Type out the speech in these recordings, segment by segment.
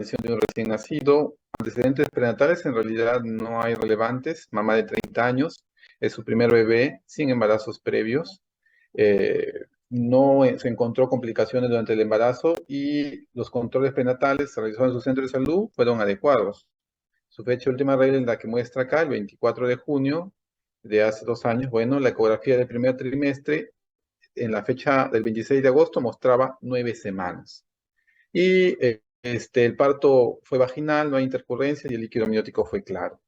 de un recién nacido. Antecedentes prenatales en realidad no hay relevantes. Mamá de 30 años, es su primer bebé sin embarazos previos. Eh, no se encontró complicaciones durante el embarazo y los controles prenatales realizados en su centro de salud fueron adecuados. Su fecha de última regla es la que muestra acá, el 24 de junio de hace 2 años. Bueno, la ecografía del primer trimestre en la fecha del 26 de agosto mostraba 9 semanas. Y el parto fue vaginal, no hay intercurrencia y el líquido amniótico fue claro.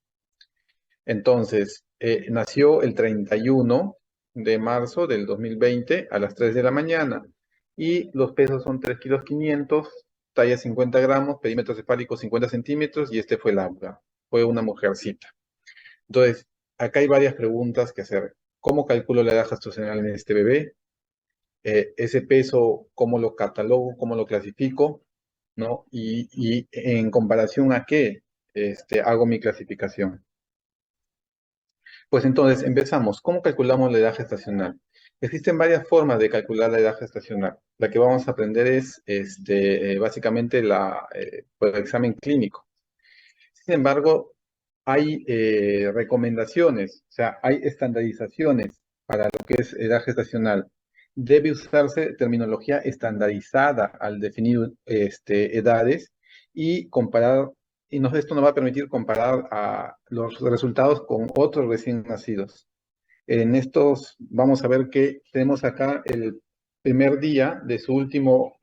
Entonces, nació el 31 de marzo del 2020 a las 3 de la mañana y los pesos son 3,5 kilos, talla 50 gramos, perímetro cefálico 50 centímetros y este fue el ABGA. Fue una mujercita. Entonces, acá hay varias preguntas que hacer. ¿Cómo calculo la edad gestacional en este bebé? Ese peso, ¿cómo lo catalogo? ¿Cómo lo clasifico? ¿No? Y en comparación a qué hago mi clasificación. Pues entonces empezamos. ¿Cómo calculamos la edad gestacional? Existen varias formas de calcular la edad gestacional. La que vamos a aprender es básicamente por el examen clínico. Sin embargo, hay recomendaciones, o sea, hay estandarizaciones para lo que es edad gestacional. Debe usarse terminología estandarizada al definir edades y comparar, esto nos va a permitir comparar a los resultados con otros recién nacidos. En estos vamos a ver que tenemos acá el primer día de su último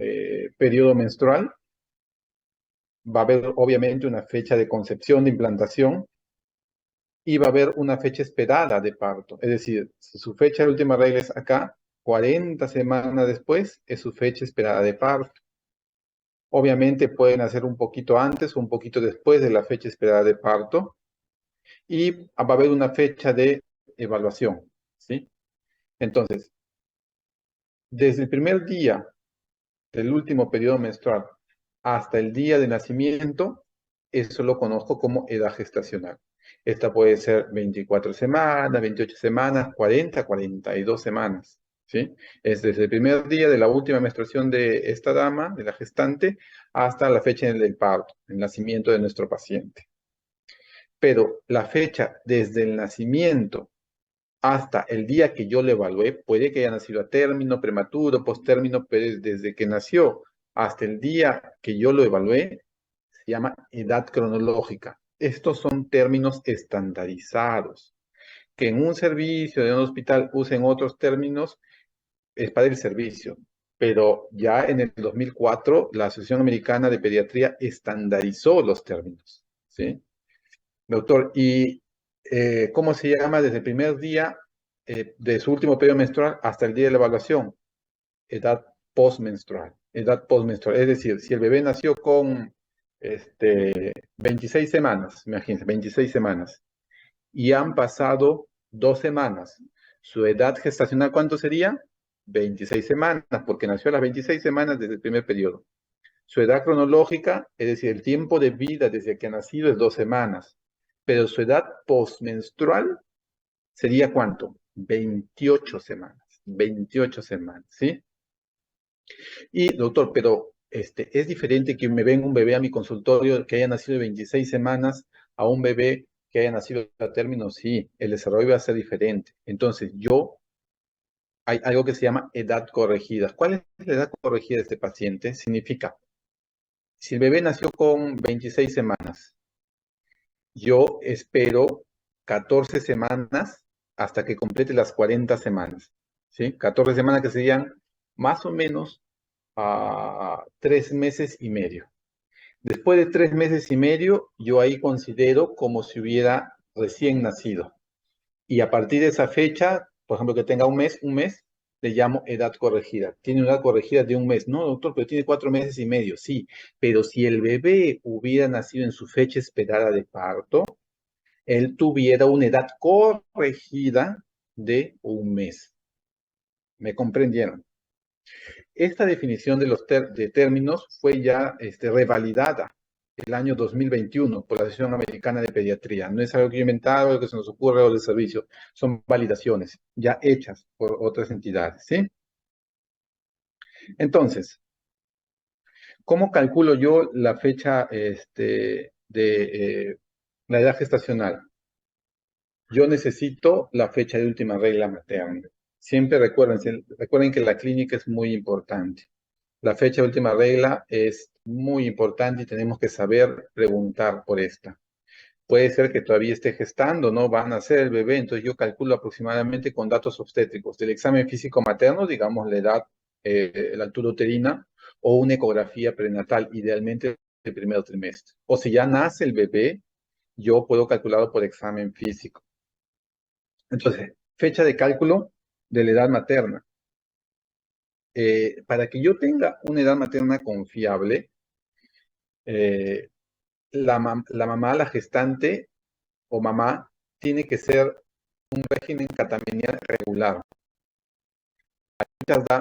periodo menstrual. Va a haber obviamente una fecha de concepción, de implantación, y va a haber una fecha esperada de parto. Es decir, si su fecha de última regla es acá, 40 semanas después es su fecha esperada de parto. Obviamente pueden hacer un poquito antes o un poquito después de la fecha esperada de parto y va a haber una fecha de evaluación, ¿sí? Entonces, desde el primer día del último periodo menstrual hasta el día de nacimiento, eso lo conozco como edad gestacional. Esta puede ser 24 semanas, 28 semanas, 40, 42 semanas, ¿sí? Es desde el primer día de la última menstruación de esta dama, de la gestante, hasta la fecha del parto, el nacimiento de nuestro paciente. Pero la fecha desde el nacimiento hasta el día que yo lo evalué, puede que haya nacido a término, prematuro, posttérmino, pero desde que nació hasta el día que yo lo evalué, se llama edad cronológica. Estos son términos estandarizados. Que en un servicio de un hospital usen otros términos es para el servicio. Pero ya en el 2004, la Asociación Americana de Pediatría estandarizó los términos, ¿sí? Doctor, ¿y cómo se llama desde el primer día de su último periodo menstrual hasta el día de la evaluación? Edad postmenstrual. Edad postmenstrual. Es decir, si el bebé nació con 26 semanas, imagínense, 26 semanas, y han pasado 2 semanas, ¿su edad gestacional cuánto sería? 26 semanas, porque nació a las 26 semanas desde el primer periodo. Su edad cronológica, es decir, el tiempo de vida desde que ha nacido es 2 semanas, pero su edad postmenstrual sería ¿cuánto? 28 semanas, 28 semanas, ¿sí? Y doctor, pero es diferente que me venga un bebé a mi consultorio que haya nacido de 26 semanas a un bebé que haya nacido a término, sí, el desarrollo va a ser diferente. Entonces, hay algo que se llama edad corregida. ¿Cuál es la edad corregida de este paciente? Significa, si el bebé nació con 26 semanas, yo espero 14 semanas hasta que complete las 40 semanas, ¿sí? 14 semanas que serían más o menos a 3 meses y medio. Después de 3 meses y medio, yo ahí considero como si hubiera recién nacido. Y a partir de esa fecha, por ejemplo, que tenga un mes, le llamo edad corregida. Tiene una edad corregida de un mes. No, doctor, pero tiene 4 meses y medio. Sí, pero si el bebé hubiera nacido en su fecha esperada de parto, él tuviera una edad corregida de un mes. ¿Me comprendieron? Esta definición de los términos fue ya revalidada el año 2021 por la Asociación Americana de Pediatría. No es algo que yo he inventado, algo que se nos ocurre o de servicio. Son validaciones ya hechas por otras entidades, ¿sí? Entonces, ¿Cómo calculo yo la fecha de la edad gestacional? Yo necesito la fecha de última regla materna. Siempre recuerden que la clínica es muy importante. La fecha de última regla es muy importante y tenemos que saber preguntar por esta. Puede ser que todavía esté gestando, ¿no? Van a nacer el bebé, entonces yo calculo aproximadamente con datos obstétricos del examen físico materno, digamos la edad, la altura uterina, o una ecografía prenatal, idealmente el primer trimestre. O si ya nace el bebé, yo puedo calcularlo por examen físico. Entonces, fecha de cálculo de la edad materna. Para que yo tenga una edad materna confiable, eh, la mamá, la gestante o mamá, tiene que ser un régimen catamenial regular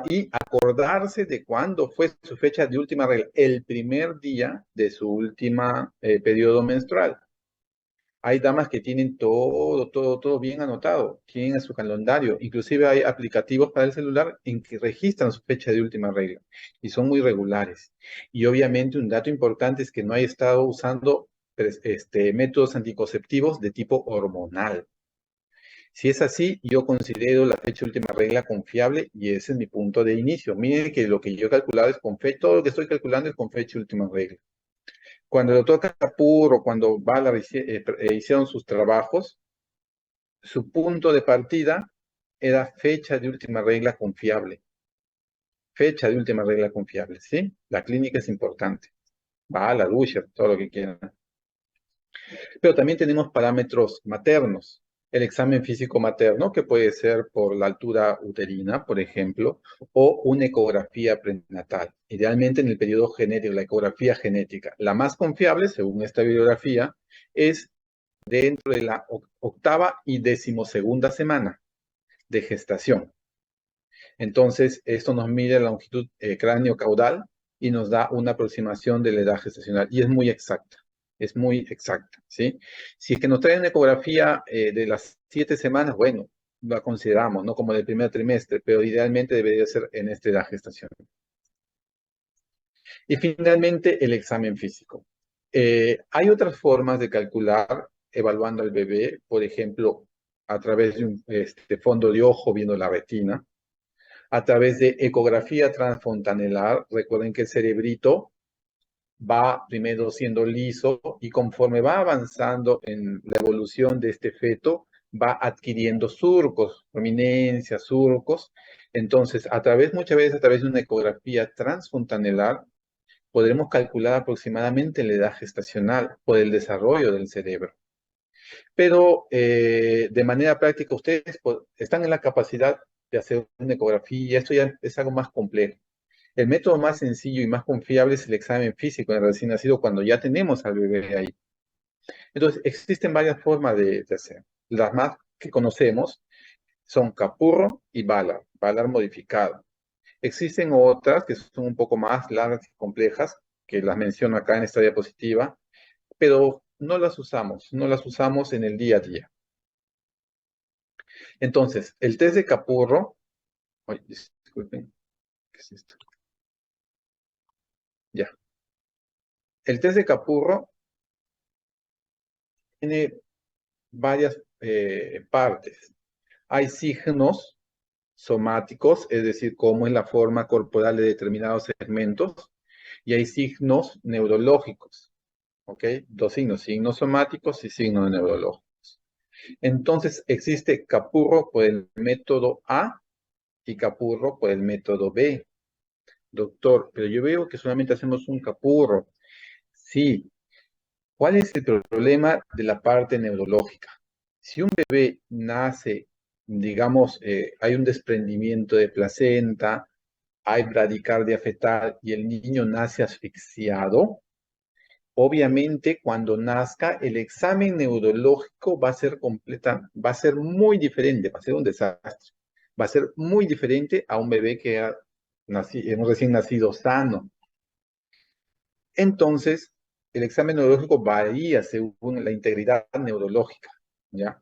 y acordarse de cuándo fue su fecha de última regla, el primer día de su última periodo menstrual. Hay damas que tienen todo bien anotado, tienen su calendario, inclusive hay aplicativos para el celular en que registran su fecha de última regla y son muy regulares. Y obviamente un dato importante es que no hay estado usando métodos anticonceptivos de tipo hormonal. Si es así, yo considero la fecha de última regla confiable y ese es mi punto de inicio. Miren que lo que yo he calculado es con fecha, todo lo que estoy calculando es con fecha de última regla. Cuando el doctor Capur o cuando Bala hicieron sus trabajos, su punto de partida era fecha de última regla confiable. Fecha de última regla confiable, ¿sí? La clínica es importante. Bala, Dusher, todo lo que quieran. Pero también tenemos parámetros maternos. El examen físico materno, que puede ser por la altura uterina, por ejemplo, o una ecografía prenatal. Idealmente en el periodo genético, la ecografía genética. La más confiable, según esta bibliografía, es dentro de la octava y decimosegunda semana de gestación. Entonces, esto nos mide la longitud cráneo-caudal y nos da una aproximación de la edad gestacional y es muy exacta. Es muy exacta, ¿sí? Si es que nos trae una ecografía de las 7 semanas, bueno, la consideramos, ¿no? Como del primer trimestre, pero idealmente debería ser en esta edad gestacional. Y finalmente, el examen físico. Hay otras formas de calcular evaluando al bebé, por ejemplo, a través de un fondo de ojo viendo la retina, a través de ecografía transfontanelar. Recuerden que el cerebrito va primero siendo liso y conforme va avanzando en la evolución de este feto, va adquiriendo surcos, prominencias, surcos. Entonces, muchas veces a través de una ecografía transfontanelar, podremos calcular aproximadamente la edad gestacional por el desarrollo del cerebro. Pero de manera práctica, ustedes están en la capacidad de hacer una ecografía, esto ya es algo más complejo. El método más sencillo y más confiable es el examen físico en el recién nacido cuando ya tenemos al bebé ahí. Entonces, existen varias formas de hacer. Las más que conocemos son Capurro y Valar modificado. Existen otras que son un poco más largas y complejas, que las menciono acá en esta diapositiva, pero no las usamos en el día a día. Entonces, el test de Capurro, ay, disculpen, ¿qué es esto? Ya. El test de Capurro tiene varias partes. Hay signos somáticos, es decir, cómo es la forma corporal de determinados segmentos, y hay signos neurológicos, ¿ok? Dos signos somáticos y signos neurológicos. Entonces, existe Capurro por el método A y Capurro por el método B. Doctor, pero yo veo que solamente hacemos un Capurro. Sí. ¿Cuál es el problema de la parte neurológica? Si un bebé nace, digamos, hay un desprendimiento de placenta, hay bradicardia fetal y el niño nace asfixiado, obviamente cuando nazca el examen neurológico va a ser muy diferente, va a ser un desastre. Va a ser muy diferente a un bebé que un recién nacido sano. Entonces, el examen neurológico varía según la integridad neurológica, ¿ya?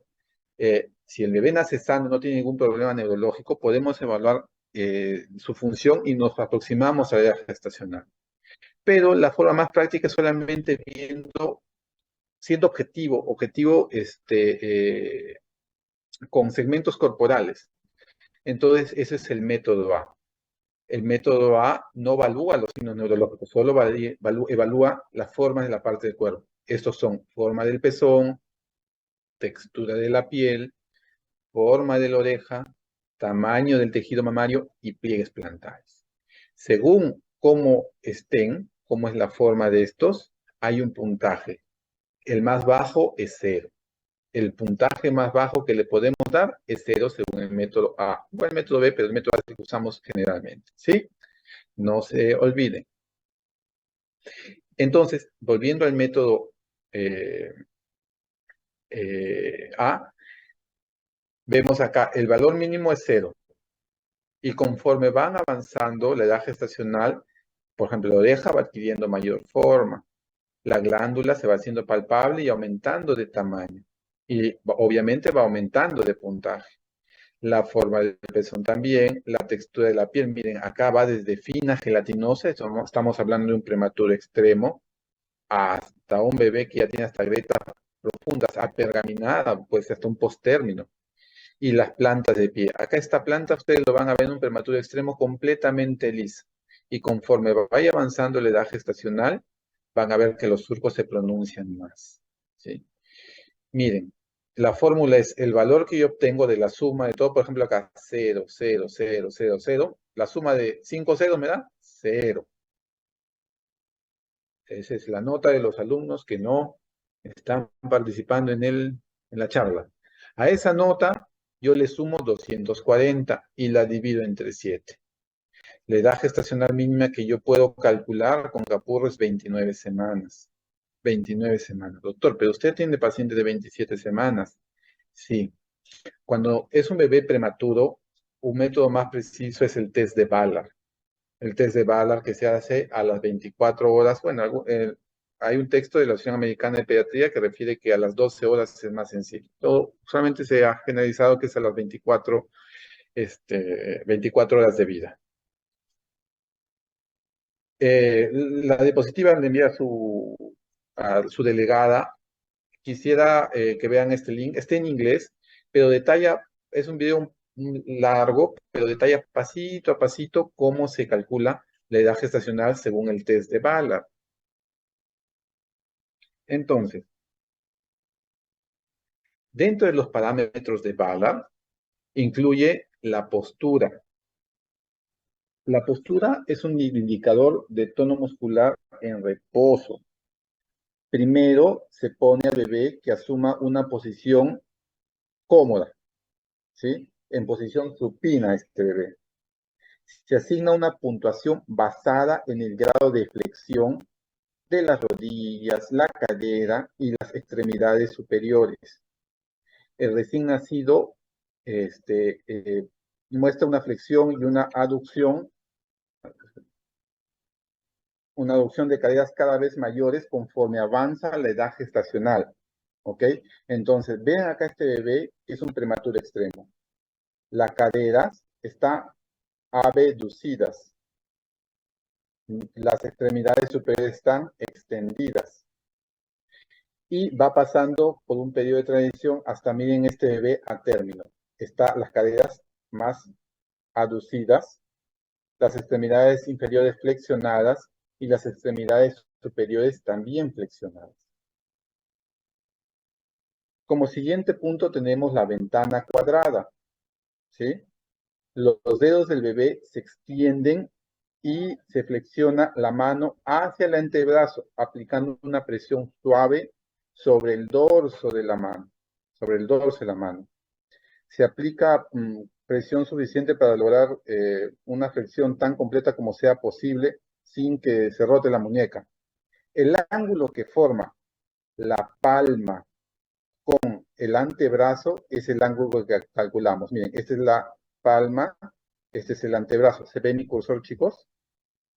Si el bebé nace sano, no tiene ningún problema neurológico, podemos evaluar su función y nos aproximamos a la edad gestacional. pero la forma más práctica es solamente siendo objetivo con segmentos corporales. Entonces, ese es el método A. El método A no evalúa los signos neurológicos, solo evalúa las formas de la parte del cuerpo. Estos son forma del pezón, textura de la piel, forma de la oreja, tamaño del tejido mamario y pliegues plantares. Según cómo estén, cómo es la forma de estos, hay un puntaje. El más bajo es 0. El puntaje más bajo que le podemos dar es 0 según el método A. O el método B, pero el método A es el que usamos generalmente. ¿Sí? No se olviden. Entonces, volviendo al método eh, A, vemos acá, el valor mínimo es 0. Y conforme van avanzando la edad gestacional, por ejemplo, la oreja va adquiriendo mayor forma, la glándula se va haciendo palpable y aumentando de tamaño. Y obviamente va aumentando de puntaje. La forma del pezón también, la textura de la piel, miren, acá va desde fina, gelatinosa, estamos hablando de un prematuro extremo, hasta un bebé que ya tiene hasta grietas profundas, apergaminada, pues hasta un postérmino. Y las plantas de pie. Acá esta planta ustedes lo van a ver en un prematuro extremo completamente lisa. Y conforme vaya avanzando la edad gestacional, van a ver que los surcos se pronuncian más. ¿Sí? Miren, la fórmula es el valor que yo obtengo de la suma de todo, por ejemplo acá 0, 0, 0, 0, 0. La suma de 5 ceros me da 0. Esa es la nota de los alumnos que no están participando en la charla. A esa nota yo le sumo 240 y la divido entre 7. La edad gestacional mínima que yo puedo calcular con Capurro es 29 semanas. 29 semanas. Doctor, pero usted tiene paciente de 27 semanas. Sí. Cuando es un bebé prematuro, un método más preciso es el test de Ballard. El test de Ballard que se hace a las 24 horas. Bueno, hay un texto de la Asociación Americana de Pediatría que refiere que a las 12 horas es más sencillo. Todo, solamente se ha generalizado que es a las 24 horas de vida. La diapositiva le envía a su delegada. Quisiera que vean este link. Está en inglés, pero detalla, es un video largo, pero detalla pasito a pasito cómo se calcula la edad gestacional según el test de Ballard. Entonces, dentro de los parámetros de Ballard, incluye la postura. La postura es un indicador de tono muscular en reposo. Primero se pone al bebé que asuma una posición cómoda, ¿sí? En posición supina este bebé. Se asigna una puntuación basada en el grado de flexión de las rodillas, la cadera y las extremidades superiores. El recién nacido muestra una flexión y una aducción de caderas cada vez mayores conforme avanza la edad gestacional. ¿Ok? Entonces, vean acá este bebé, es un prematuro extremo. Las caderas están abducidas. Las extremidades superiores están extendidas. Y va pasando por un periodo de transición hasta, miren, este bebé a término. Están las caderas más aducidas, las extremidades inferiores flexionadas y las extremidades superiores también flexionadas. Como siguiente punto tenemos la ventana cuadrada, ¿sí? Los dedos del bebé se extienden y se flexiona la mano hacia el antebrazo, aplicando una presión suave sobre el dorso de la mano, sobre el dorso de la mano. Se aplica presión suficiente para lograr una flexión tan completa como sea posible sin que se rote la muñeca. El ángulo que forma la palma con el antebrazo es el ángulo que calculamos. Miren, esta es la palma, este es el antebrazo. ¿Se ve mi cursor, chicos?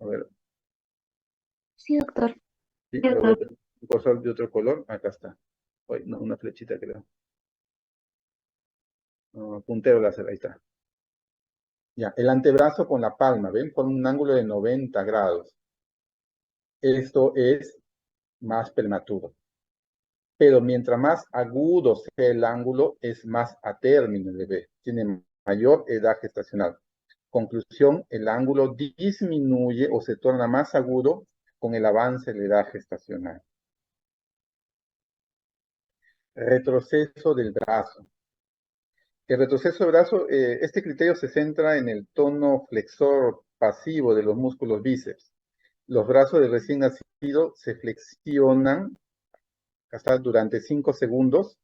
A ver, Sí, doctor. sí, le voy a poner un cursor de otro color. Acá está. Oye, no, una flechita creo. Puntero láser, ahí está. Ya, el antebrazo con la palma, ¿ven? Con un ángulo de 90 grados. esto es más prematuro. Pero mientras más agudo sea el ángulo, es más a término el bebé, tiene mayor edad gestacional. Conclusión, el ángulo disminuye o se torna más agudo con el avance de la edad gestacional. Retroceso del brazo. El retroceso del brazo, este criterio se centra en el tono flexor pasivo de los músculos bíceps. Los brazos del recién nacido se flexionan hasta durante 5 segundos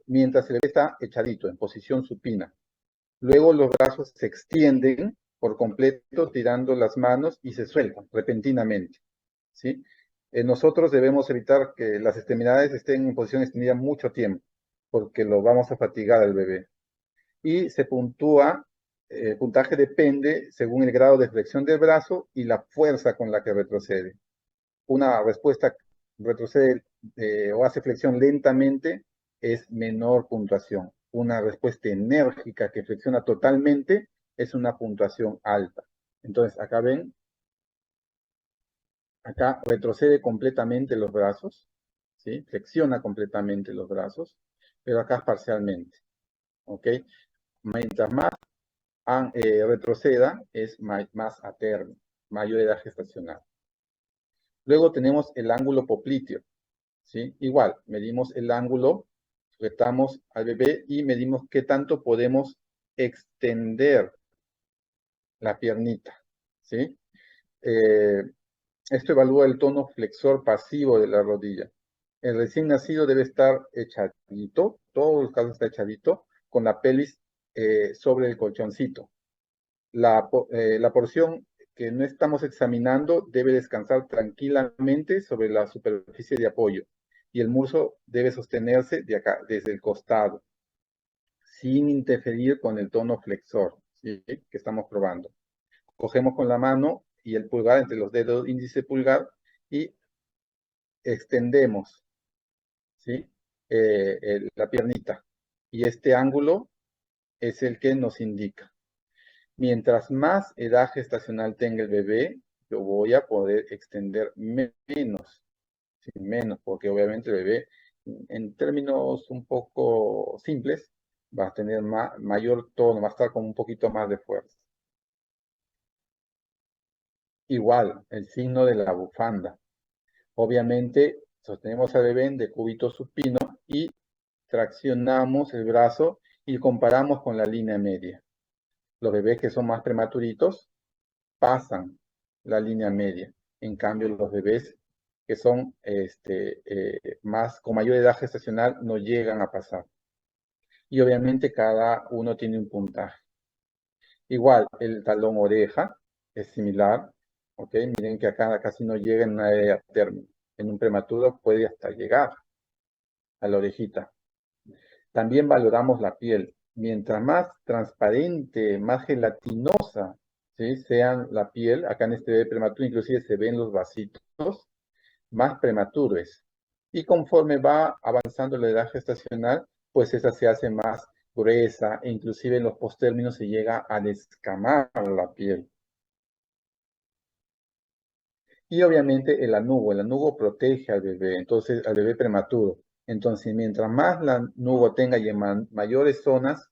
mientras el bebé está echadito, en posición supina. Luego los brazos se extienden por completo, tirando las manos y se sueltan repentinamente. ¿Sí? Nosotros debemos evitar que las extremidades estén en posición extendida mucho tiempo, porque lo vamos a fatigar al bebé. Y se puntúa, el puntaje depende según el grado de flexión del brazo y la fuerza con la que retrocede. Una respuesta retrocede o hace flexión lentamente es menor puntuación. Una respuesta enérgica que flexiona totalmente es una puntuación alta. Entonces, acá ven, acá retrocede completamente los brazos, ¿sí? Flexiona completamente los brazos, pero acá parcialmente, ¿ok? Mientras más retroceda, es más a término, mayor edad gestacional. Luego tenemos el ángulo popliteo, ¿sí? Igual, medimos el ángulo, sujetamos al bebé y medimos qué tanto podemos extender la piernita, ¿sí? Eh, Esto evalúa el tono flexor pasivo de la rodilla. El recién nacido debe estar echadito, todos los casos está echadito, con la pelvis sobre el colchoncito. La porción que no estamos examinando debe descansar tranquilamente sobre la superficie de apoyo y el muslo debe sostenerse de acá, desde el costado, sin interferir con el tono flexor, ¿sí? Que estamos probando. Cogemos con la mano y el pulgar entre los dedos índice y pulgar y extendemos, ¿sí? La piernita. Y este ángulo es el que nos indica. Mientras más edad gestacional tenga el bebé, yo voy a poder extender menos, sí, menos, porque obviamente el bebé, en términos un poco simples, va a tener mayor tono, va a estar con un poquito más de fuerza. Igual, el signo de la bufanda. Obviamente, sostenemos al bebé en decúbito supino y traccionamos el brazo y comparamos con la línea media. Los bebés que son más prematuritos pasan la línea media. En cambio, los bebés que son con mayor edad gestacional no llegan a pasar. Y obviamente cada uno tiene un puntaje. Igual, el talón oreja es similar. ¿Ok? Miren que acá casi no llega en una edad término. En un prematuro puede hasta llegar a la orejita. También valoramos la piel. Mientras más transparente, más gelatinosa, ¿sí? Sea la piel, acá en este bebé prematuro inclusive se ven los vasitos, más prematuro es. Y conforme va avanzando la edad gestacional, pues esa se hace más gruesa e inclusive en los postérminos se llega a descamar la piel. Y obviamente el anugo protege al bebé, entonces al bebé prematuro. Entonces, mientras más el anugo tenga mayores zonas,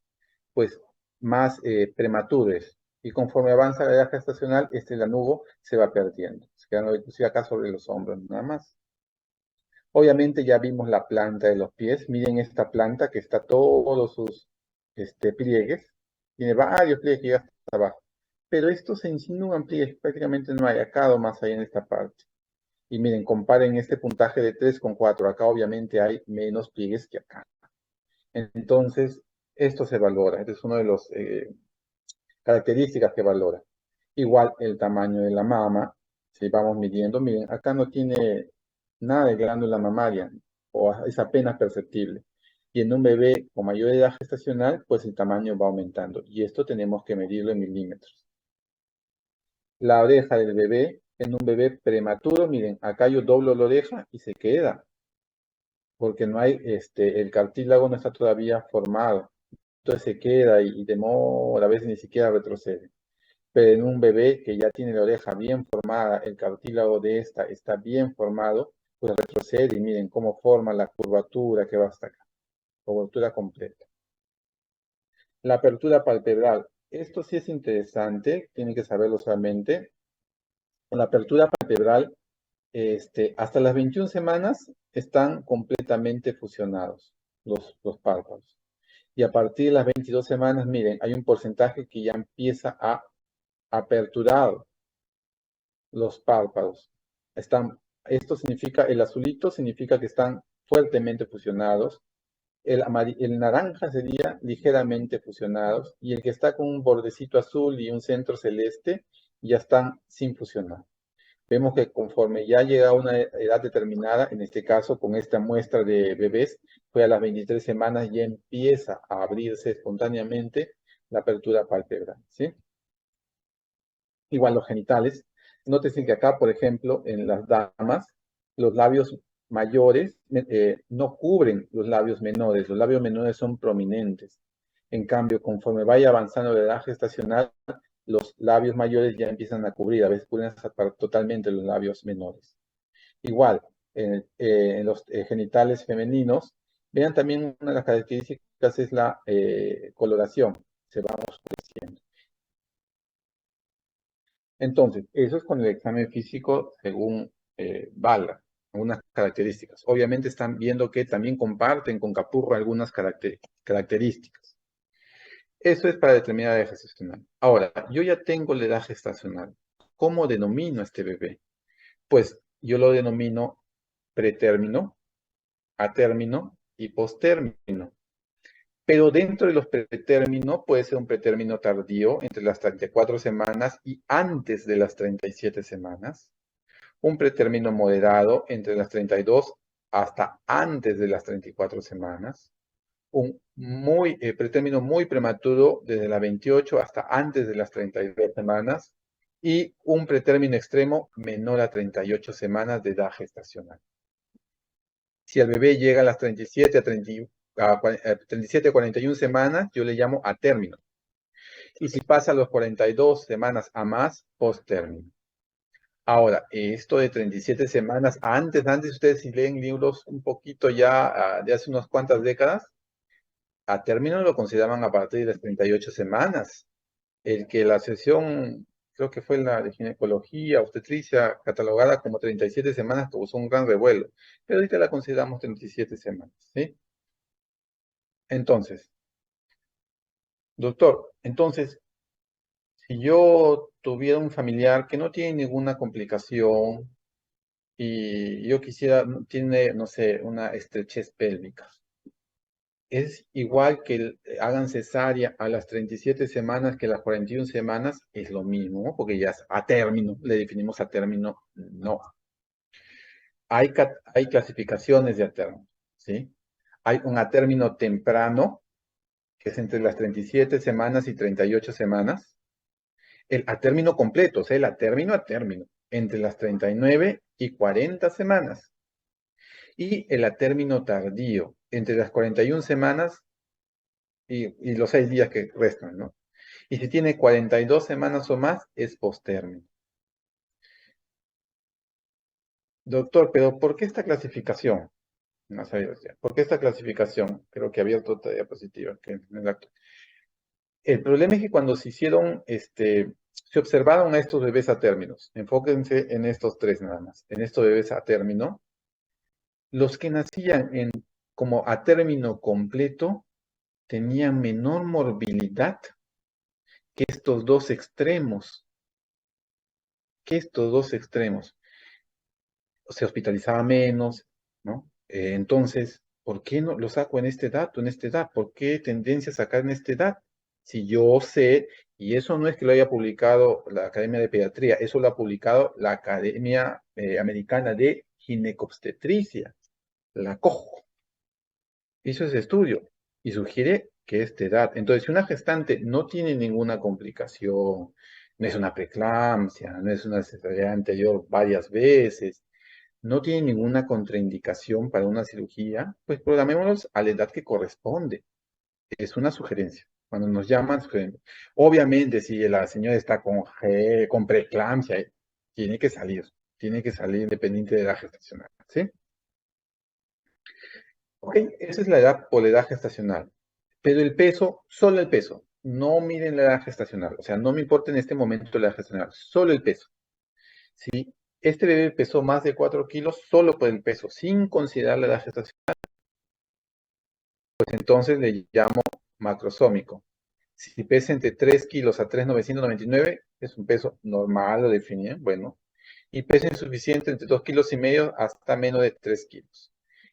pues más prematuro es. Y conforme avanza la edad gestacional, este lanugo se va perdiendo. Se queda inclusive acá sobre los hombros, nada más. Obviamente ya vimos la planta de los pies. Miren esta planta que está todos sus pliegues. Tiene varios pliegues que llegan hasta abajo. Pero estos se insinúan pliegues, prácticamente no hay acá o más ahí en esta parte. Y miren, comparen este puntaje de 3 con 4. Acá obviamente hay menos pliegues que acá. Entonces, esto se valora. Este es uno de los características que valora. Igual el tamaño de la mama, si vamos midiendo, miren, acá no tiene nada de glándula mamaria, o es apenas perceptible. Y en un bebé con mayor edad gestacional, pues el tamaño va aumentando. Y esto tenemos que medirlo en milímetros. La oreja del bebé, en un bebé prematuro, miren, acá yo doblo la oreja y se queda, porque no hay, el cartílago no está todavía formado. Entonces se queda y demora, a veces ni siquiera retrocede. Pero en un bebé que ya tiene la oreja bien formada, el cartílago de esta está bien formado, pues retrocede y miren cómo forma la curvatura que va hasta acá, curvatura completa. La apertura palpebral. Esto sí es interesante, tienen que saberlo solamente. La apertura palpebral, hasta las 21 semanas están completamente fusionados los párpados. Y a partir de las 22 semanas, miren, hay un porcentaje que ya empieza a aperturar los párpados. Esto significa, el azulito significa que están fuertemente fusionados. El naranja sería ligeramente fusionados y el que está con un bordecito azul y un centro celeste ya están sin fusionar. Vemos que conforme ya llega a una edad determinada, en este caso con esta muestra de bebés, fue a las 23 semanas ya empieza a abrirse espontáneamente la apertura palpebral, ¿sí? Igual los genitales. Nótese que acá, por ejemplo, en las damas, los labios mayores no cubren los labios menores son prominentes. En cambio, conforme vaya avanzando la edad gestacional, los labios mayores ya empiezan a cubrir, a veces cubren totalmente los labios menores. Igual, en los genitales femeninos, vean también una de las características es la coloración, se va oscureciendo. Entonces, eso es con el examen físico según valga, algunas características. Obviamente están viendo que también comparten con Capurro algunas características. Eso es para determinar la edad gestacional. Ahora, yo ya tengo la edad gestacional. ¿Cómo denomino a este bebé? Pues yo lo denomino pretérmino, atérmino y postérmino. Pero dentro de los pretérminos puede ser un pretérmino tardío entre las 34 semanas y antes de las 37 semanas. Un pretérmino moderado entre las 32 hasta antes de las 34 semanas. Un pretérmino muy prematuro desde las 28 hasta antes de las 32 semanas. Y un pretérmino extremo menor a 38 semanas de edad gestacional. Si el bebé llega a las 37 a 41 semanas, yo le llamo a término. Y si pasa a los 42 semanas a más, post término. Ahora, esto de 37 semanas, antes ustedes si leen libros un poquito ya de hace unas cuantas décadas, a término lo consideraban a partir de las 38 semanas. El que la sesión, creo que fue la de ginecología, obstetricia, catalogada como 37 semanas, causó un gran revuelo. Pero ahorita la consideramos 37 semanas, ¿sí? Entonces, doctor, entonces, si yo tuviera un familiar que no tiene ninguna complicación y yo quisiera, tiene, no sé, una estrechez pélvica, ¿es igual que hagan cesárea a las 37 semanas que a las 41 semanas? Es lo mismo, ¿no? Porque ya es a término, le definimos a término, no. Hay clasificaciones de a término, ¿sí? Hay un a término temprano, que es entre las 37 semanas y 38 semanas. El a término completo, o sea, el a término, entre las 39 y 40 semanas. Y el a término tardío, entre las 41 semanas y los 6 días que restan, ¿no? Y si tiene 42 semanas o más, es postérmino. Doctor, pero ¿por qué esta clasificación? No sabía, ¿por qué esta clasificación? Creo que había otra diapositiva. El problema es que cuando se hicieron, se observaron a estos bebés a términos. Enfóquense en estos tres nada más. En estos bebés a término. Los que nacían como a término completo tenían menor morbilidad que estos dos extremos. Se hospitalizaba menos, ¿no? Entonces, ¿por qué no lo saco en esta edad o en esta edad? ¿Por qué tendencia a sacar en esta edad? Si yo sé, y eso no es que lo haya publicado la Academia de Pediatría, eso lo ha publicado la Academia Americana de Ginecobstetricia, la COJO. Hizo ese estudio y sugiere que esta edad. Entonces, si una gestante no tiene ninguna complicación, no es una preeclampsia, no es una cesárea anterior varias veces, no tiene ninguna contraindicación para una cirugía, pues programémoslos a la edad que corresponde. Es una sugerencia. Cuando nos llaman, obviamente si la señora está con preeclampsia, tiene que salir independiente de la gestacional, ¿sí? Ok, esa es la edad por la edad gestacional. Pero el peso, solo el peso. No miren la edad gestacional. O sea, no me importa en este momento la edad gestacional, solo el peso. Si este bebé pesó más de 4 kilos, solo por el peso, sin considerar la edad gestacional, pues entonces le llamo macrosómico. Si pesa entre 3 kilos a 3,999, es un peso normal, lo definí, bueno. Y pesa insuficiente entre 2 kilos y medio hasta menos de 3 kilos.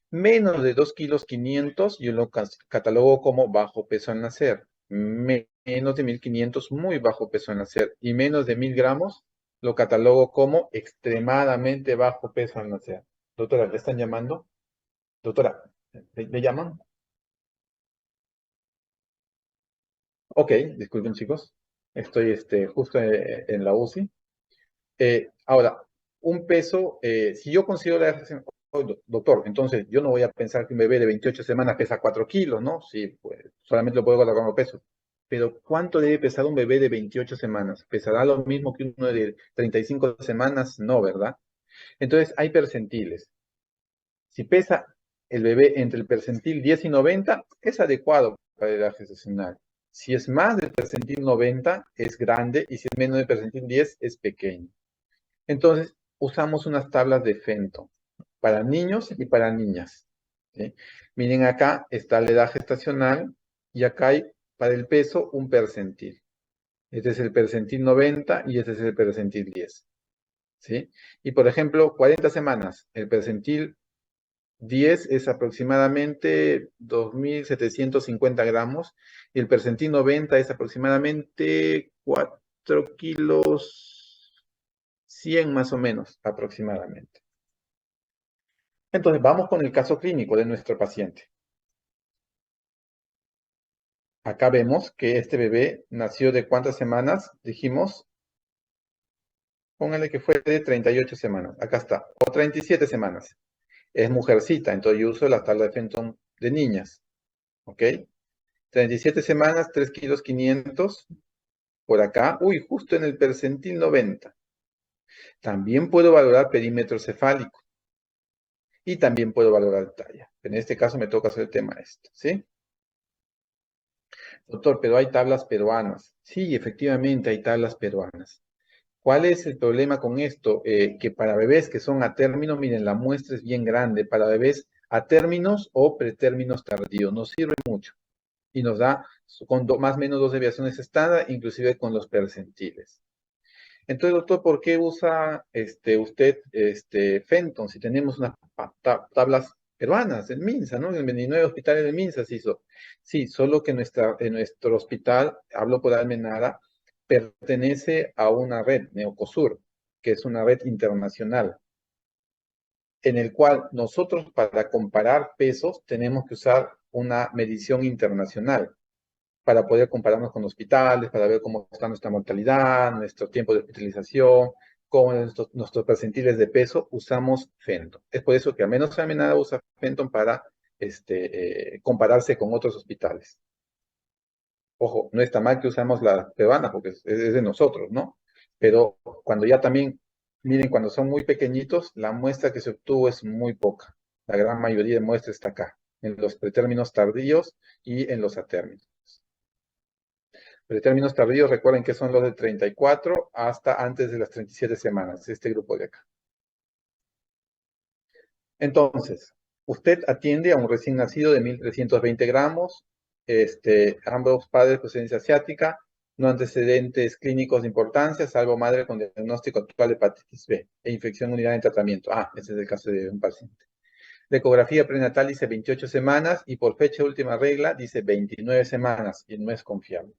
Menos de 2 kilos 500, yo lo catalogo como bajo peso al nacer. Menos de 1500, muy bajo peso al nacer. Y menos de 1000 gramos, lo catalogo como extremadamente bajo peso al nacer. Doctora, ¿le están llamando? Doctora, ¿le llaman? Ok, disculpen chicos. Estoy justo en la UCI. Ahora, un peso, si yo considero la gestación, oh, doctor, entonces yo no voy a pensar que un bebé de 28 semanas pesa 4 kilos, ¿no? Sí, pues solamente lo puedo colocar como peso. Pero ¿cuánto debe pesar un bebé de 28 semanas? ¿Pesará lo mismo que uno de 35 semanas? No, ¿verdad? Entonces hay percentiles. Si pesa el bebé entre el percentil 10 y 90, es adecuado para la edad gestacional. Si es más del percentil 90, es grande, y si es menos del percentil 10, es pequeño. Entonces, usamos unas tablas de Fenton para niños y para niñas, ¿sí? Miren, acá está la edad gestacional y acá hay para el peso un percentil. Este es el percentil 90 y este es el percentil 10, ¿sí? Y por ejemplo, 40 semanas, el percentil 10 es aproximadamente 2.750 gramos y el percentil 90 es aproximadamente 4 kilos 100 más o menos, aproximadamente. Entonces, vamos con el caso clínico de nuestro paciente. Acá vemos que este bebé nació de ¿cuántas semanas? Dijimos, póngale que fue de 38 semanas. Acá está, o 37 semanas. Es mujercita, entonces yo uso la tabla de Fenton de niñas. ¿Ok? 37 semanas, 3 kilos 500. Por acá, uy, justo en el percentil 90. También puedo valorar perímetro cefálico. Y también puedo valorar talla. En este caso me toca hacer el tema esto, ¿sí? Doctor, pero hay tablas peruanas. Sí, efectivamente hay tablas peruanas. ¿Cuál es el problema con esto? Que para bebés que son a término, miren, la muestra es bien grande. Para bebés a términos o pretérminos tardíos, nos sirve mucho. Y nos da con más o menos dos desviaciones estándar, inclusive con los percentiles. Entonces, doctor, ¿por qué usa usted Fenton si tenemos unas tablas peruanas en Minsa, ¿no? En 29 hospitales de Minsa se hizo. Sí, solo que en nuestro hospital, hablo por Almenara, pertenece a una red, Neocosur, que es una red internacional, en el cual nosotros para comparar pesos tenemos que usar una medición internacional para poder compararnos con hospitales, para ver cómo está nuestra mortalidad, nuestro tiempo de hospitalización, cómo nuestros percentiles de peso, usamos Fenton. Es por eso que a menos nada usa Fenton para compararse con otros hospitales. Ojo, no está mal que usamos la peruana porque es de nosotros, ¿no? Pero cuando ya también, miren, cuando son muy pequeñitos, la muestra que se obtuvo es muy poca. La gran mayoría de muestra está acá, en los pretérminos tardíos y en los atérminos. Pretérminos tardíos, recuerden que son los de 34 hasta antes de las 37 semanas, este grupo de acá. Entonces, usted atiende a un recién nacido de 1.320 gramos, ambos padres de procedencia asiática, no antecedentes clínicos de importancia, salvo madre con diagnóstico actual de hepatitis B e infección unidad en tratamiento. Ah, ese es el caso de un paciente. La ecografía prenatal dice 28 semanas y por fecha de última regla dice 29 semanas y no es confiable.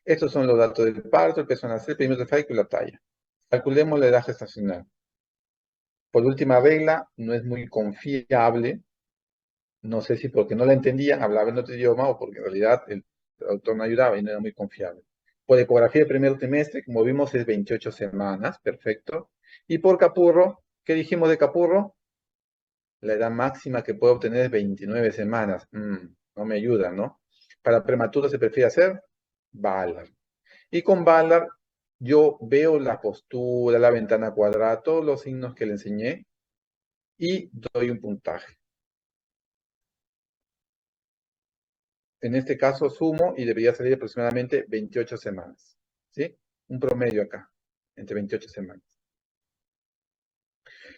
Estos son los datos del parto, el peso nacer, el perímetro cefálico y la talla. Calculemos la edad gestacional. Por última regla, no es muy confiable. No sé si porque no la entendía, hablaba en otro idioma o porque en realidad el traductor no ayudaba y no era muy confiable. Por ecografía de primer trimestre, como vimos, es 28 semanas, perfecto. Y por Capurro, ¿qué dijimos de Capurro? La edad máxima que puede obtener es 29 semanas. No me ayuda, ¿no? Para prematuros se prefiere hacer Ballard. Y con Ballard yo veo la postura, la ventana cuadrada, todos los signos que le enseñé y doy un puntaje. En este caso sumo y debería salir aproximadamente 28 semanas. ¿Sí? Un promedio acá, entre 28 semanas.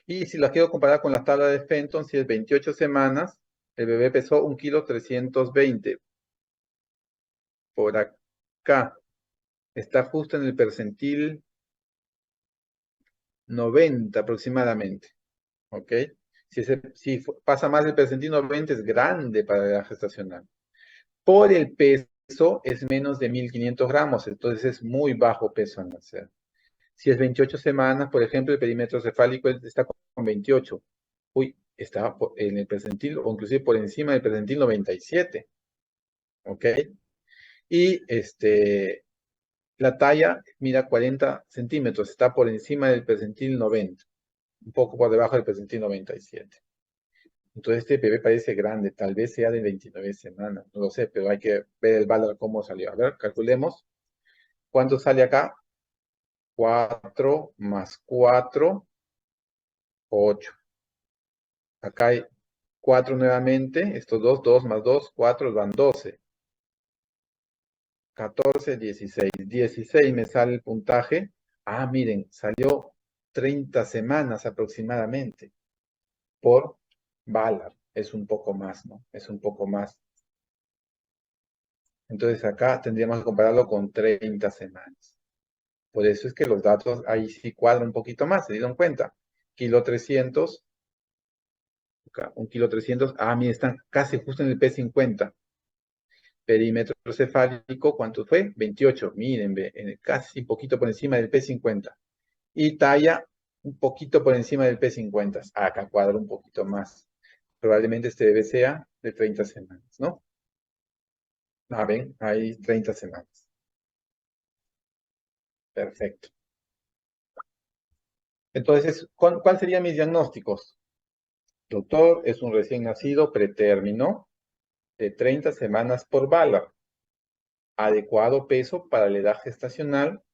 Y si la quiero comparar con la tabla de Fenton, si es 28 semanas, el bebé pesó 1,320 kg. Por acá está justo en el percentil 90 aproximadamente. ¿Ok? Si pasa más del percentil 90 es grande para la edad gestacional. Por el peso es menos de 1,500 gramos, entonces es muy bajo peso al nacer. Si es 28 semanas, por ejemplo, el perímetro cefálico está con 28. Uy, está en el percentil o inclusive por encima del percentil 97. ¿Ok? Y la talla mira 40 centímetros, está por encima del percentil 90, un poco por debajo del percentil 97. Entonces este bebé parece grande, tal vez sea de 29 semanas, no lo sé, pero hay que ver el valor cómo salió. A ver, calculemos. ¿Cuánto sale acá? 4 más 4, 8. Acá hay 4 nuevamente, estos 2 más 2, 4 van 12. 14, 16. 16 me sale el puntaje. Ah, miren, salió 30 semanas aproximadamente por Ballard. Es un poco más, ¿no? Es un poco más. Entonces acá tendríamos que compararlo con 30 semanas. Por eso es que los datos ahí sí cuadran un poquito más, ¿se dieron cuenta? Kilo 300, acá, 1,300 kg. Ah, miren, están casi justo en el P50. Perímetro cefálico, ¿cuánto fue? 28. Miren, casi un poquito por encima del P50. Y talla un poquito por encima del P50. Acá cuadra un poquito más. Probablemente este bebé sea de 30 semanas, ¿no? Ah, ven, hay 30 semanas. Perfecto. Entonces, ¿cuáles serían mis diagnósticos? Doctor, es un recién nacido pretérmino de 30 semanas por Ballard. Adecuado peso para la edad gestacional.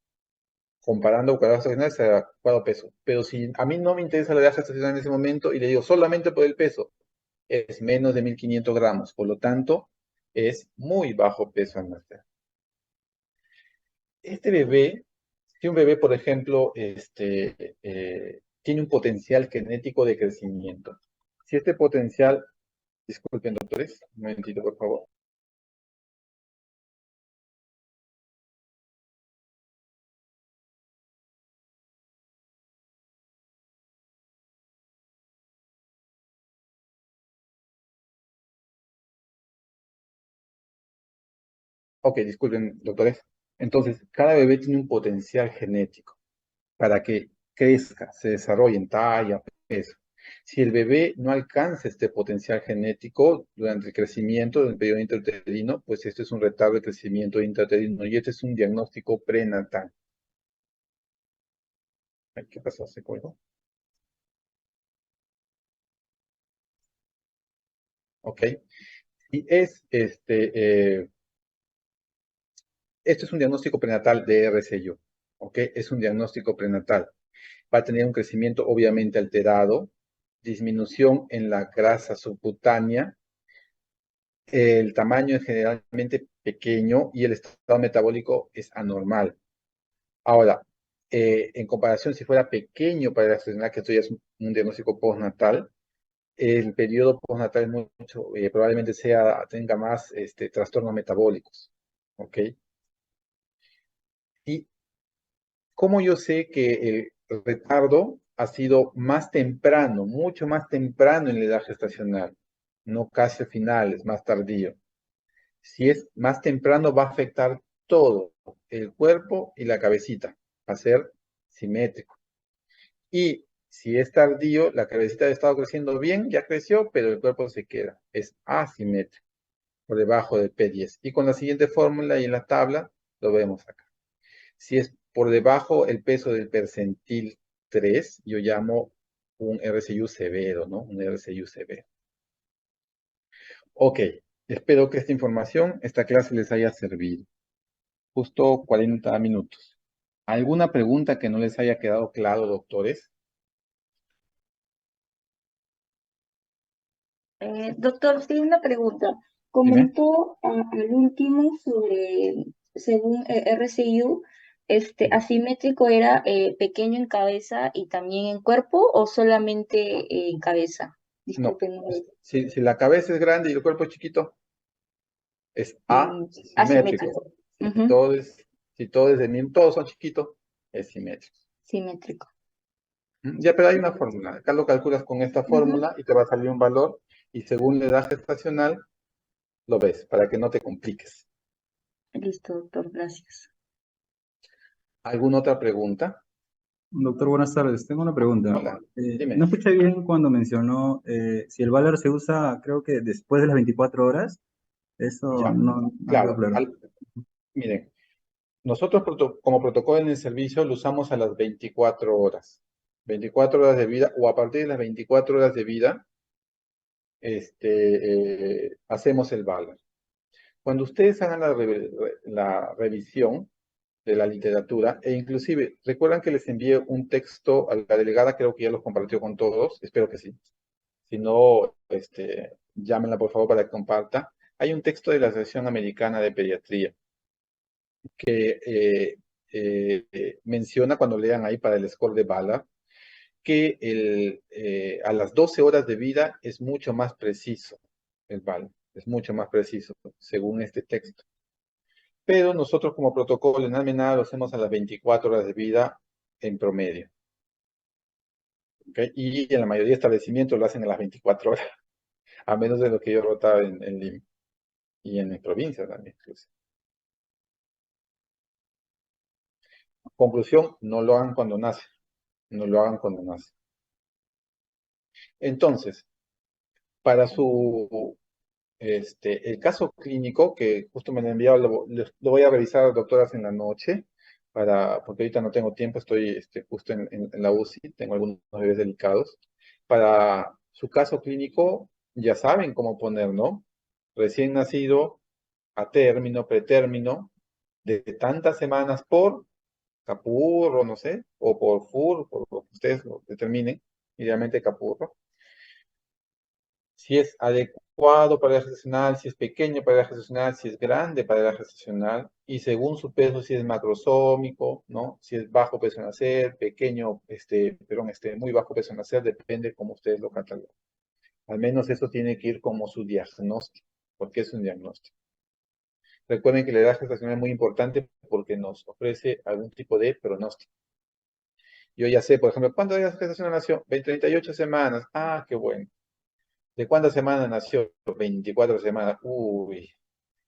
Comparando con la edad gestacional, es adecuado peso. Pero si a mí no me interesa la edad gestacional en ese momento y le digo solamente por el peso, es menos de 1,500 gramos. Por lo tanto, es muy bajo peso al nacer. Este bebé, si un bebé, por ejemplo, tiene un potencial genético de crecimiento. Si este potencial, disculpen doctores, un momentito por favor. Ok, disculpen doctores. Entonces, cada bebé tiene un potencial genético para que crezca, se desarrolle en talla, peso. Si el bebé no alcanza este potencial genético durante el crecimiento del periodo intrauterino, pues este es un retardo de crecimiento intrauterino y este es un diagnóstico prenatal. Ay, ¿qué pasó? ¿Se colgó? Ok. Y este es un diagnóstico prenatal de RCU. Ok, es un diagnóstico prenatal. Va a tener un crecimiento obviamente alterado, disminución en la grasa subcutánea, el tamaño es generalmente pequeño y el estado metabólico es anormal. Ahora, en comparación, si fuera pequeño para la gestacional, que esto ya es un diagnóstico postnatal, el periodo postnatal es mucho, probablemente tenga más trastornos metabólicos. ¿Ok? ¿Y cómo yo sé que el retardo ha sido más temprano, mucho más temprano en la edad gestacional? No casi al final, es más tardío. Si es más temprano, va a afectar todo, el cuerpo y la cabecita. Va a ser simétrico. Y si es tardío, la cabecita ha estado creciendo bien, ya creció, pero el cuerpo se queda. Es asimétrico, por debajo del P10. Y con la siguiente fórmula y en la tabla, lo vemos acá. Si es por debajo el peso del percentil 3, yo llamo un RCU severo, ¿no? Un RCU severo. Ok. Espero que esta información, esta clase les haya servido. Justo 40 minutos. ¿Alguna pregunta que no les haya quedado claro, doctores? Doctor, sí, una pregunta. Dime. Comentó al último sobre, según RCU, asimétrico era pequeño en cabeza y también en cuerpo o solamente en cabeza. No. Disculpen. Si la cabeza es grande y el cuerpo es chiquito, es asimétrico. Asimétrico. Si Ujú. todo es, si todo es de mismo, todos son chiquitos, es simétrico. Simétrico. Ya, pero hay una fórmula. Acá lo calculas con esta Ujú. fórmula y te va a salir un valor y según la edad gestacional lo ves para que no te compliques. Listo, doctor, gracias. ¿Alguna otra pregunta? Doctor, buenas tardes. Tengo una pregunta. Hola, dime. No escuché bien cuando mencionó si el Valar se usa, creo que después de las 24 horas. Eso Ya, no quedó claro. claro. Miren, nosotros como protocolo en el servicio lo usamos a las 24 horas. 24 horas de vida o a partir de las 24 horas de vida hacemos el valor. Cuando ustedes hagan la revisión de la literatura, e inclusive, recuerdan que les envié un texto a la delegada, creo que ya los compartió con todos, espero que sí. Si no, llámenla por favor para que comparta. Hay un texto de la Asociación Americana de Pediatría que menciona, cuando lean ahí para el score de Ballard, que a las 12 horas de vida es mucho más preciso el Ballard, es mucho más preciso, según este texto. Pero nosotros como protocolo en Almenara lo hacemos a las 24 horas de vida en promedio. ¿Okay? Y en la mayoría de establecimientos lo hacen a las 24 horas, a menos de lo que yo rotaba en Lima y en mi provincia también. Incluso. Conclusión, no lo hagan cuando nace, no lo hagan cuando nace. Entonces, para el caso clínico, que justo me lo han enviado, lo voy a revisar, doctoras, en la noche, porque ahorita no tengo tiempo, estoy justo en la UCI, tengo algunos bebés delicados. Para su caso clínico, ya saben cómo poner, ¿no? Recién nacido, a término, pretérmino, de tantas semanas por capurro, no sé, o por FUR, por lo que ustedes lo determinen, idealmente capurro. Si es adecuado para la gestacional, si es pequeño para la gestacional, si es grande para la gestacional, y según su peso, si es macrosómico, ¿no? Si es bajo peso en nacer, pequeño, muy bajo peso en nacer, depende cómo ustedes lo catalogan. Al menos eso tiene que ir como su diagnóstico, porque es un diagnóstico. Recuerden que la edad gestacional es muy importante porque nos ofrece algún tipo de pronóstico. Yo ya sé, por ejemplo, ¿cuántos días de gestación nació? 38 semanas. Ah, qué bueno. ¿De cuántas semanas nació? 24 semanas. Uy,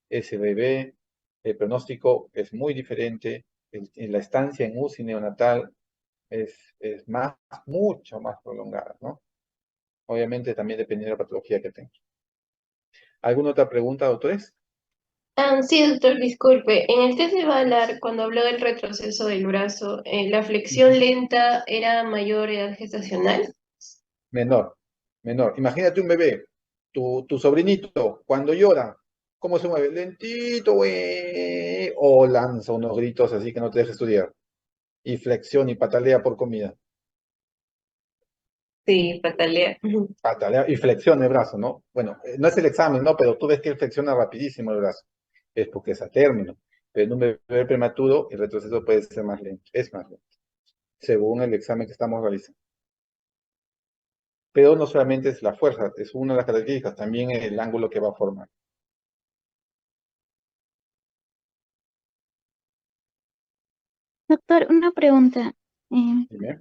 ese bebé, el pronóstico es muy diferente. En la estancia en UCI neonatal es mucho más prolongada, ¿no? Obviamente también dependiendo de la patología que tenga. ¿Alguna otra pregunta, doctores? Sí, doctor, disculpe. En el test de Ballard, cuando habló del retroceso del brazo, ¿la flexión Ujú. lenta era mayor edad gestacional? Menor, menor. Imagínate un bebé, tu sobrinito, cuando llora, ¿cómo se mueve? Lentito, güey, o lanza unos gritos así que no te deja estudiar. Y flexiona y patalea por comida. Sí, patalea. Patalea y flexiona el brazo, ¿no? Bueno, no es el examen, ¿no? Pero tú ves que él flexiona rapidísimo el brazo. Es porque es a término. Pero en un bebé prematuro, el retroceso puede ser más lento. Es más lento, según el examen que estamos realizando. Pero no solamente es la fuerza, es una de las características, también el ángulo que va a formar. Doctor, una pregunta. Eh, Dime.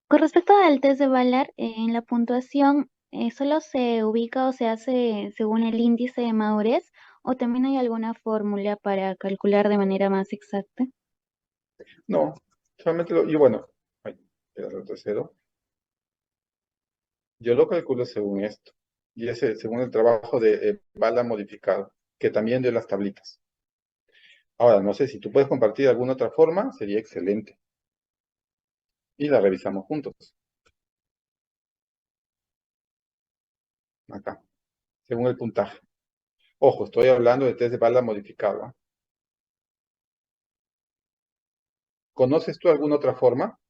con respecto al test de Ballard, en la puntuación, ¿solo se ubica o se hace según el índice de madurez o también hay alguna fórmula para calcular de manera más exacta? No, solamente yo, bueno, ay, espera, retrocedo. Yo lo calculo según esto. Y ese, según el trabajo de Bala modificado, que también de las tablitas. Ahora, no sé si tú puedes compartir alguna otra forma, sería excelente. Y la revisamos juntos. Acá, según el puntaje. Ojo, estoy hablando de test de Ballard modificado, ¿ah? ¿Conoces tú alguna otra forma?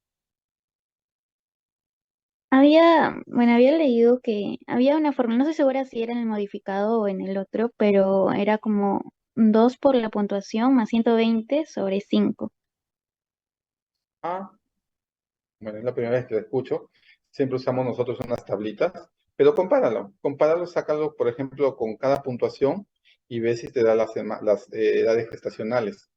Había leído que había una forma, no estoy segura si era en el modificado o en el otro, pero era como 2 por la puntuación más 120 sobre 5. Ah, bueno, es la primera vez que lo escucho. Siempre usamos nosotros unas tablitas, pero compáralo, sácalo, por ejemplo, con cada puntuación y ve si te da las edades gestacionales.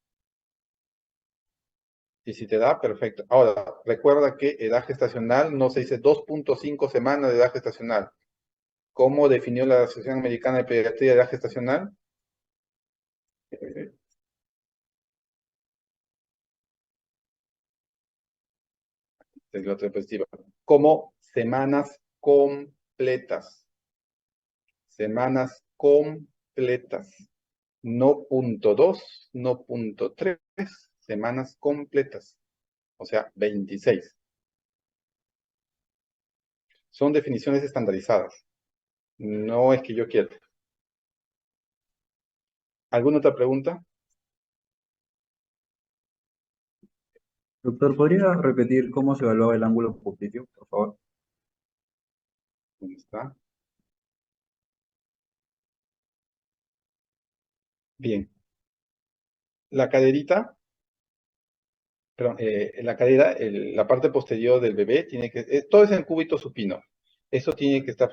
Y si te da, perfecto. Ahora, recuerda que edad gestacional no se dice 2.5 semanas de edad gestacional. ¿Cómo definió la Asociación Americana de Pediatría de edad gestacional? Es la otra perspectiva. Como semanas completas. Semanas completas. No punto 2, no punto 3, semanas completas. O sea, 26. Son definiciones estandarizadas. No es que yo quiera. ¿Alguna otra pregunta? Doctor, ¿podría repetir cómo se evaluaba el ángulo positivo, por favor? ¿Dónde está? Bien. La caderita, perdón, la cadera, la parte posterior del bebé tiene que, todo es en cúbito supino. Eso tiene que estar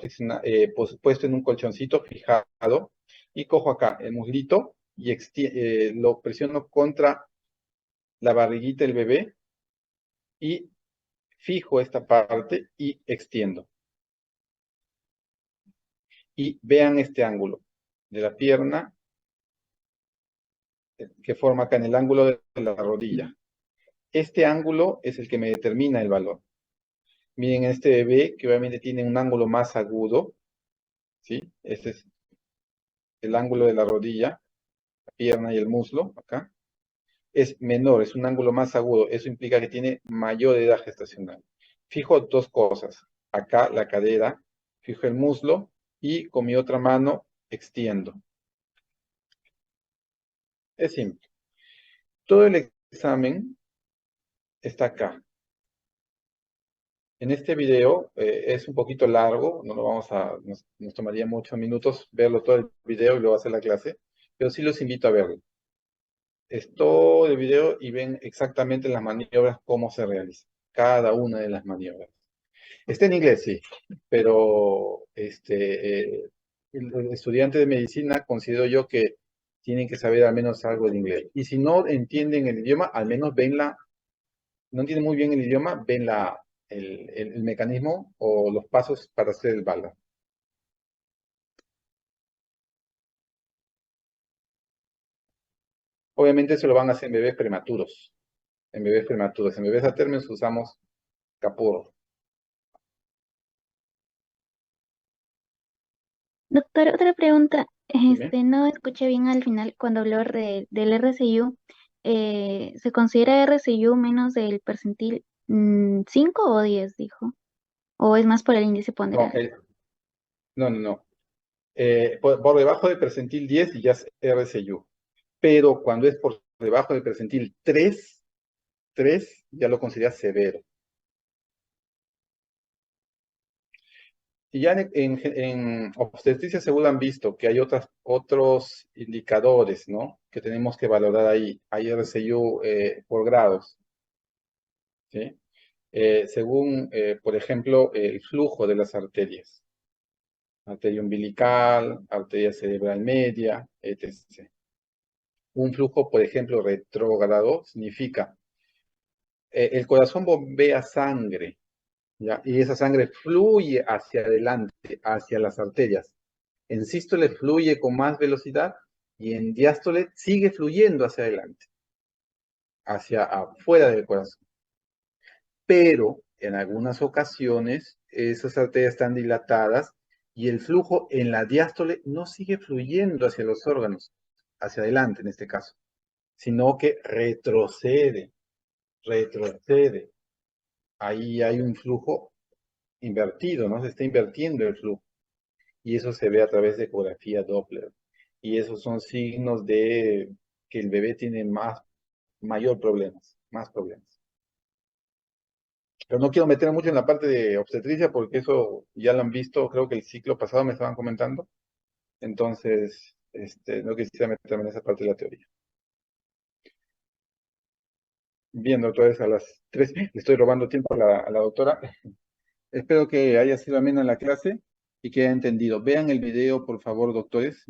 puesto en un colchoncito fijado y cojo acá el muslito y lo presiono contra la barriguita del bebé y fijo esta parte y extiendo. Y vean este ángulo de la pierna que forma acá en el ángulo de la rodilla. Este ángulo es el que me determina el valor. Miren este bebé que obviamente tiene un ángulo más agudo, ¿sí? Este es el ángulo de la rodilla, la pierna y el muslo, acá. Es menor, es un ángulo más agudo. Eso implica que tiene mayor edad gestacional. Fijo dos cosas. Acá la cadera, fijo el muslo y con mi otra mano extiendo. Es simple. Todo el examen está acá. En este video es un poquito largo, no lo vamos a, nos tomaría muchos minutos verlo todo el video y luego hacer la clase, pero sí los invito a verlo. Es todo el video y ven exactamente las maniobras, cómo se realiza cada una de las maniobras. Está en inglés, sí, pero el estudiante de medicina considero yo que tienen que saber al menos algo de inglés. Y si no entienden el idioma, al menos ven no entienden muy bien el idioma, ven el mecanismo o los pasos para hacer el bala. Obviamente se lo van a hacer en bebés prematuros. En bebés prematuros. En bebés a términos usamos capur. Doctor, otra pregunta. Dime. No escuché bien al final cuando habló del RCU. ¿Se considera RCU menos del percentil 5 o 10, dijo? ¿O es más por el índice No, ponderal? no. Por debajo del percentil 10 ya es RCU. Pero cuando es por debajo del percentil 3 ya lo consideras severo. Y ya en obstetricia seguro han visto que hay otros indicadores, ¿no? Que tenemos que valorar ahí. Hay RCU por grados, ¿sí? Según, por ejemplo, el flujo de las arterias. Arteria umbilical, arteria cerebral media, etc. Un flujo, por ejemplo, retrógrado significa el corazón bombea sangre, ¿ya? Y esa sangre fluye hacia adelante, hacia las arterias. En sístole fluye con más velocidad y en diástole sigue fluyendo hacia adelante, hacia afuera del corazón. Pero en algunas ocasiones esas arterias están dilatadas y el flujo en la diástole no sigue fluyendo hacia los órganos, hacia adelante en este caso, sino que retrocede. Ahí hay un flujo invertido, ¿no? Se está invirtiendo el flujo. Y eso se ve a través de ecografía Doppler. y esos son signos de que el bebé tiene mayor problemas, más problemas. Pero no quiero meter mucho en la parte de obstetricia porque eso ya lo han visto, creo que el ciclo pasado me estaban comentando. Entonces, no quisiera meterme en esa parte de la teoría. Bien, doctores, a las 3 le estoy robando tiempo a la doctora. Espero que haya sido amena la clase y que haya entendido. Vean el video, por favor, doctores.